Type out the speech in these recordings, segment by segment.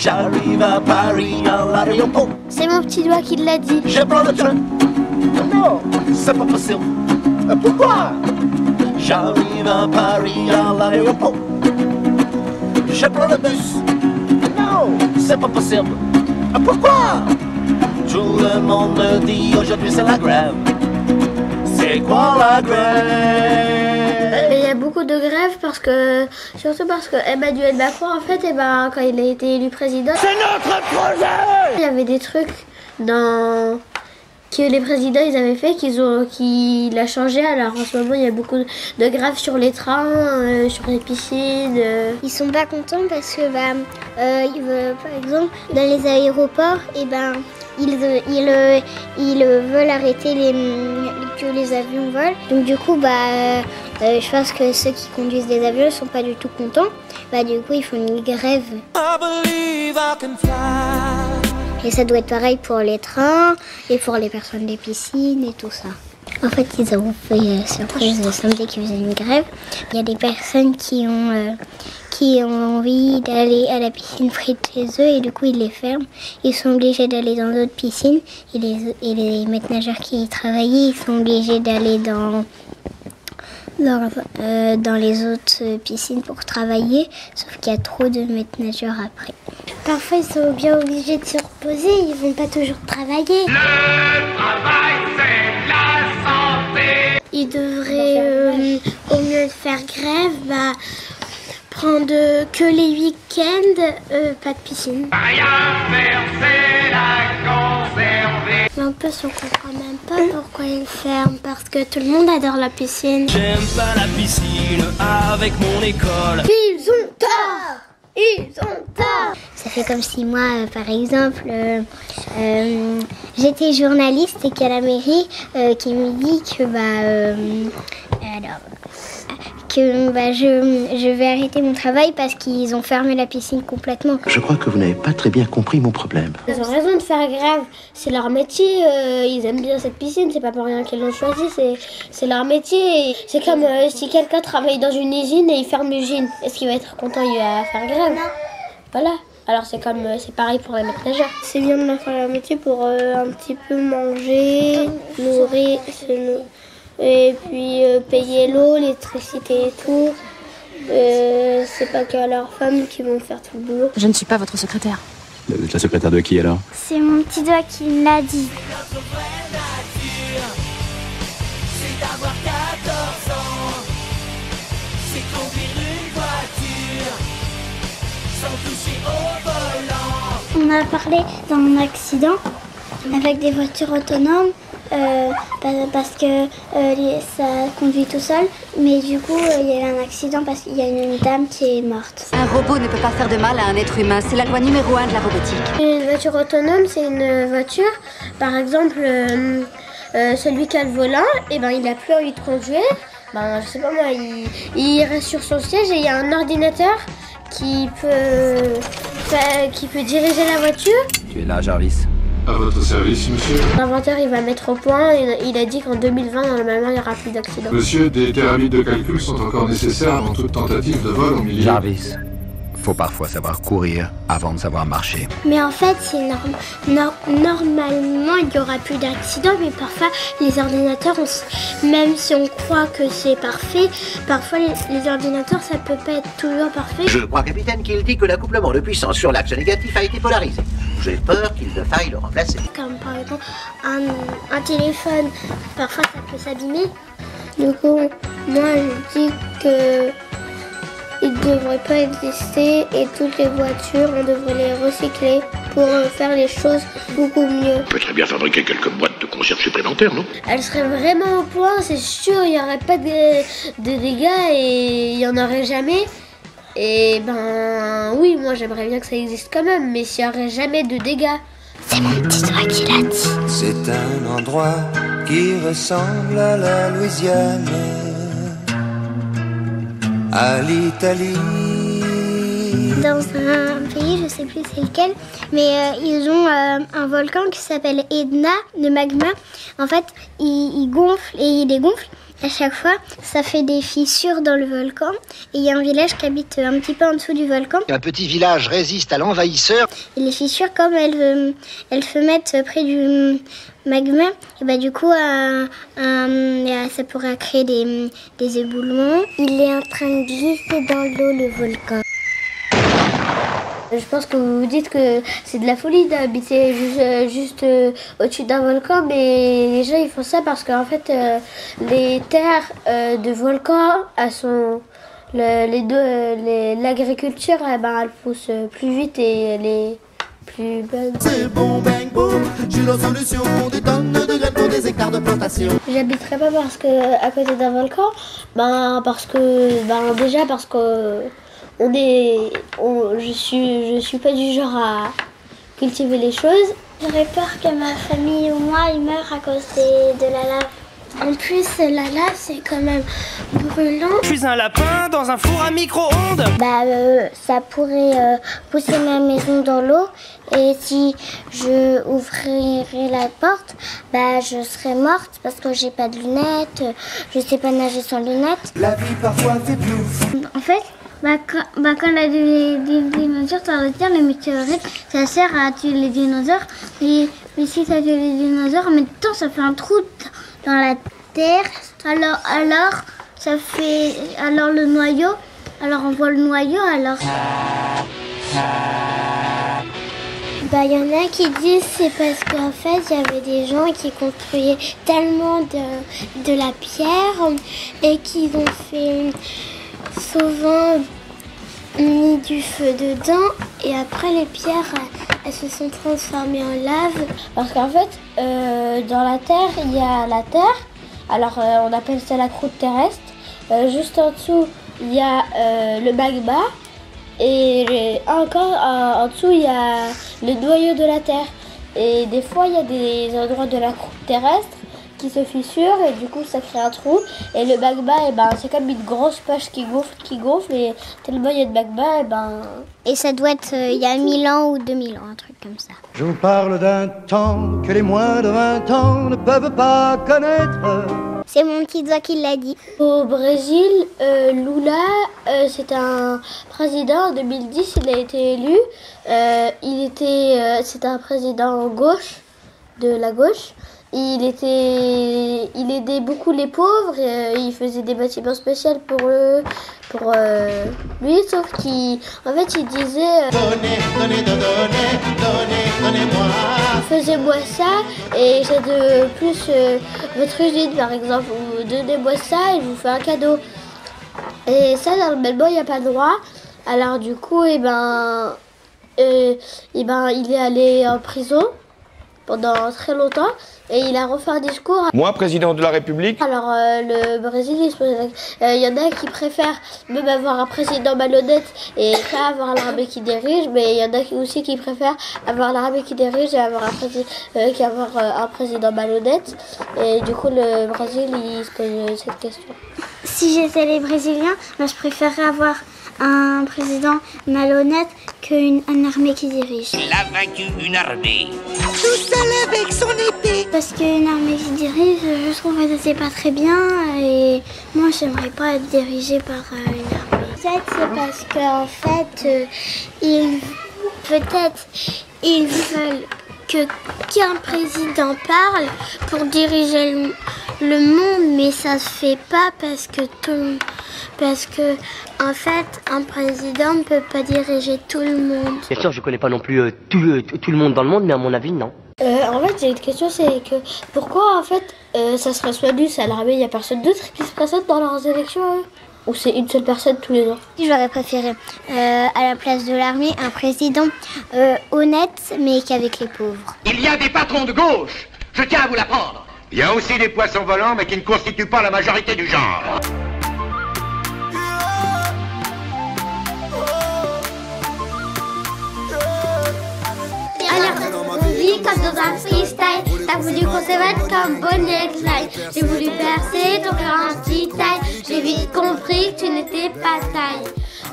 J'arrive à Paris à l'aéroport. C'est mon petit doigt qui l'a dit. Je prends le train. Non, c'est pas possible. Pourquoi? J'arrive à Paris à l'aéroport. Je prends le bus. Non, c'est pas possible. Pourquoi? Tout le monde me dit aujourd'hui c'est la grève. C'est quoi la grève? Il y a beaucoup de grèves surtout parce que Emmanuel Macron en fait quand il a été élu président, C'est notre projet. il y avait des trucs que les présidents ils avaient fait qu'il a changé. Alors en ce moment il y a beaucoup de grèves sur les trains, sur les piscines. Ils sont pas contents parce que ils veulent, par exemple dans les aéroports ils veulent arrêter que les avions volent. Donc du coup je pense que ceux qui conduisent des avions sont pas du tout contents. Du coup ils font une grève. Et ça doit être pareil pour les trains et pour les personnes des piscines et tout ça. En fait, ils ont fait surprise le samedi qu'ils faisaient une grève. Il y a des personnes qui ont envie d'aller à la piscine près de chez eux et du coup ils les ferment. Ils sont obligés d'aller dans d'autres piscines et les maîtres nageurs qui y travaillaient, ils sont obligés d'aller dans les autres piscines pour travailler, sauf qu'il y a trop de maîtres nageurs après. Parfois ils sont bien obligés de se reposer, ils vont pas toujours travailler. Le travail c'est la santé. Ils devraient, au mieux de faire grève, prendre que les week-ends, pas de piscine. Rien faire c'est la conserver. Mais en plus on comprend même pas pourquoi ils ferment, parce que tout le monde adore la piscine. J'aime pas la piscine avec mon école. Ils ont tort! Ils ont tort! Ça fait comme si moi, par exemple, j'étais journaliste et qu'il y a la mairie qui me dit que je vais arrêter mon travail parce qu'ils ont fermé la piscine complètement. Je crois que vous n'avez pas très bien compris mon problème. Ils ont raison de faire grève, c'est leur métier, ils aiment bien cette piscine, c'est pas pour rien qu'ils l'ont choisi, c'est leur métier. C'est comme si quelqu'un travaille dans une usine et il ferme l'usine, est-ce qu'il va être content, il va faire grève? Non. Voilà, alors c'est pareil pour les maîtres nageurs. C'est bien de faire leur métier pour un petit peu manger, nourrir, et puis payer l'eau, l'électricité et tout. C'est pas que leurs femmes qui vont faire tout le boulot. Je ne suis pas votre secrétaire. Vous êtes la secrétaire de qui alors? C'est mon petit doigt qui me l'a dit. C'est d'avoir 14 ans. C'est conduire une voiture sans toucher au volant. On a parlé d'un accident avec des voitures autonomes parce que ça conduit tout seul. Mais du coup, il y a eu un accident parce qu'il y a une dame qui est morte. Un robot ne peut pas faire de mal à un être humain. C'est la loi numéro 1 de la robotique. Une voiture autonome, c'est une voiture, par exemple, celui qui a le volant, il n'a plus envie de conduire. Je sais pas moi, il reste sur son siège et il y a un ordinateur qui peut diriger la voiture. Tu es là, Jarvis? À votre service, monsieur. L'inventeur, il va mettre au point, il a dit qu'en 2020, normalement, il n'y aura plus d'accidents. Monsieur, des thérapies de calcul sont encore nécessaires avant toute tentative de vol au milieu. Jarvis, faut parfois savoir courir avant de savoir marcher. Mais en fait, normalement, il n'y aura plus d'accidents, mais parfois, les ordinateurs, même si on croit que c'est parfait, parfois, les ordinateurs, ça peut pas être toujours parfait. Je crois, capitaine, qu'il dit que l'accouplement de puissance sur l'axe négatif a été polarisé. J'ai peur qu'il ne faille le remplacer. Comme par exemple, un téléphone, parfois, ça peut s'abîmer. Du coup, moi, je dis que il ne devrait pas exister et toutes les voitures, on devrait les recycler pour faire les choses beaucoup mieux. On peut très bien fabriquer quelques boîtes de conserve supplémentaires, non? Elle serait vraiment au point, c'est sûr, il n'y aurait pas de dégâts et il n'y en aurait jamais. Et oui, moi j'aimerais bien que ça existe quand même, mais s'il n'y aurait jamais de dégâts. C'est mon petit doigt qui l'a dit. C'est un endroit qui ressemble à la Louisiane, à l'Italie. Dans un pays, je sais plus c'est lequel, mais ils ont un volcan qui s'appelle Etna, de magma. En fait, il gonfle et il dégonfle. À chaque fois, ça fait des fissures dans le volcan. Et il y a un village qui habite un petit peu en dessous du volcan. Un petit village résiste à l'envahisseur. Et les fissures, comme elles se mettent près du magma, et bah du coup, ça pourrait créer des éboulements. Il est en train de glisser dans l'eau, le volcan. Je pense que vous vous dites que c'est de la folie d'habiter juste au-dessus d'un volcan, mais les gens ils font ça parce qu'en fait les terres de volcan, elles sont l'agriculture, elle pousse plus vite et elle est plus bonne. C'est bon, bang, boom, j'ai la solution, des tonnes de graines pour des hectares de plantation. J'habiterai pas parce que à côté d'un volcan, parce que je suis pas du genre à cultiver les choses. J'aurais peur que ma famille ou moi ils meurent à cause de la lave. En plus, la lave c'est quand même brûlant. Je suis un lapin dans un four à micro-ondes. Ça pourrait pousser ma maison dans l'eau et si je ouvrirais la porte, je serais morte parce que j'ai pas de lunettes, je sais pas nager sans lunettes. La vie parfois fait plouf. En fait, quand on a des dinosaures, ça veut dire les météorites, ça sert à tuer les dinosaures. Mais si ça tue les dinosaures, en même temps, ça fait un trou dans la terre. Alors le noyau, alors on voit le noyau, alors... Il y en a qui disent c'est parce qu'en fait il y avait des gens qui construisaient tellement de la pierre et qu'ils ont fait souvent mis du feu dedans et après les pierres elles se sont transformées en lave. Parce qu'en fait dans la terre il y a la terre, alors on appelle ça la croûte terrestre. Juste en dessous il y a le magma. Et encore en dessous, il y a le noyau de la Terre. Et des fois, il y a des endroits de la croûte terrestre qui se fissurent et du coup, ça crée un trou. Et le magma, c'est comme une grosse poche qui gonfle et tellement il y a de magma, Et ça doit être il y a 1000 ans ou 2000 ans, un truc comme ça. Je vous parle d'un temps que les moins de 20 ans ne peuvent pas connaître. C'est mon petit doigt qui l'a dit. Au Brésil, Lula, c'est un président. En 2010, il a été élu. C'était un président gauche, de la gauche. Il aidait beaucoup les pauvres. Il faisait des bâtiments spéciaux pour lui, sauf qu'il disait donnez-moi. Faisez-moi ça et j'aide plus votre usine par exemple, ou donnez-moi ça et je vous fais un cadeau. Et ça normalement il n'y a pas le droit. Alors du coup il est allé en prison pendant très longtemps et il a refait un discours. Moi, président de la République. Alors le Brésil, il y en a qui préfèrent même avoir un président malhonnête et pas avoir l'armée qui dirige, mais il y en a aussi qui préfèrent avoir l'armée qui dirige et avoir un président malhonnête. Et du coup, le Brésil, il se pose cette question. Si j'étais les Brésiliens, je préférerais avoir un président malhonnête qu'une armée qui dirige. Il a vaincu une armée. Tout seul avec son épée. Parce qu'une armée qui dirige, je trouve que c'est pas très bien et moi j'aimerais pas être dirigée par une armée. Peut-être c'est parce qu'en fait, ils veulent qu'un président parle pour diriger le monde, mais ça se fait pas parce que en fait un président ne peut pas diriger tout le monde. Bien sûr, je connais pas non plus tout le monde dans le monde, mais à mon avis, non. En fait, j'ai une question, c'est que pourquoi en fait ça serait soit lui, à l'armée, il y a personne d'autre qui se présente dans leurs élections ou c'est une seule personne tous les ans? J'aurais préféré à la place de l'armée un président honnête mais qu'avec les pauvres. Il y a des patrons de gauche. Je tiens à vous l'apprendre. Il y a aussi des poissons volants, mais qui ne constituent pas la majorité du genre. Alors, on vit comme dans un freestyle. T'as voulu qu'on se mette comme Bonnie et Clyde. J'ai voulu percer ton cœur en petite taille. J'ai vite compris que tu n'étais pas taille.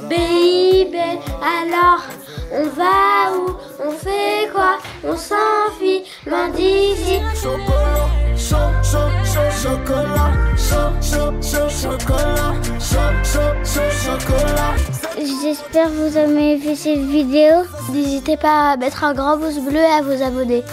Baby, alors on va où? On fait quoi? On s'enfuit loin d'ici. Chocolat, chocolat, chocolat, J'espère que vous avez aimé cette vidéo. N'hésitez pas à mettre un grand pouce bleu et à vous abonner.